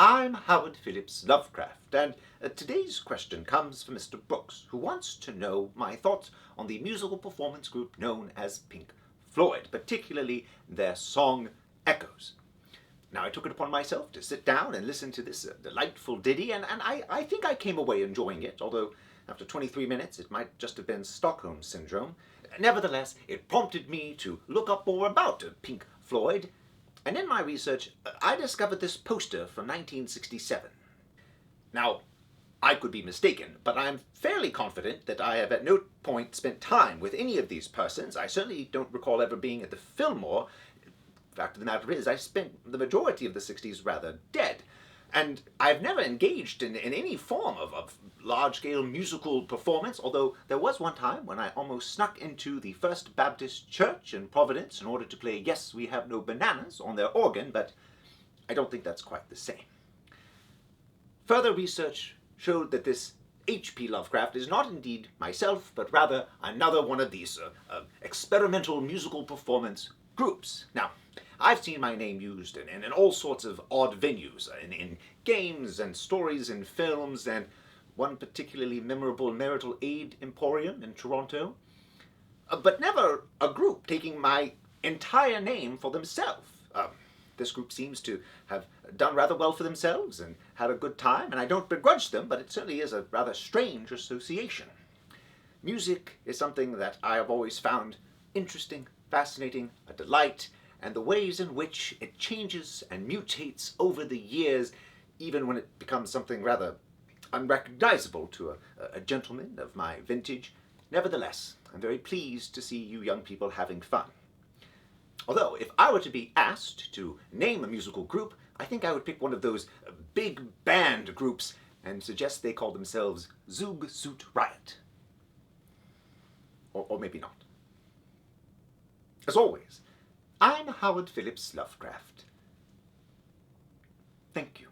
I'm Howard Phillips Lovecraft, and today's question comes from Mr. Brooks, who wants to know my thoughts on the musical performance group known as Pink Floyd, particularly their song Echoes. Now, I took it upon myself to sit down and listen to this delightful ditty, and I think I came away enjoying it, although after 23 minutes it might just have been Stockholm Syndrome. Nevertheless, it prompted me to look up more about Pink Floyd, and in my research, I discovered this poster from 1967. Now, I could be mistaken, but I'm fairly confident that I have at no point spent time with any of these persons. I certainly don't recall ever being at the Fillmore. The fact of the matter is, I spent the majority of the 60s rather dead. And I've never engaged in any form of large-scale musical performance, although there was one time when I almost snuck into the First Baptist Church in Providence in order to play Yes, We Have No Bananas on their organ, but I don't think that's quite the same. Further research showed that this H.P. Lovecraft is not indeed myself, but rather another one of these experimental musical performance groups. Now, I've seen my name used in all sorts of odd venues, in games and stories and films, and one particularly memorable marital aid emporium in Toronto, but never a group taking my entire name for themselves. This group seems to have done rather well for themselves and had a good time, and I don't begrudge them, but it certainly is a rather strange association. Music is something that I have always found interesting, fascinating, a delight, and the ways in which it changes and mutates over the years, even when it becomes something rather unrecognizable to a gentleman of my vintage. Nevertheless, I'm very pleased to see you young people having fun. Although, if I were to be asked to name a musical group, I think I would pick one of those big band groups and suggest they call themselves Zoog Suit Riot. Or maybe not. As always, I'm Howard Phillips Lovecraft. Thank you.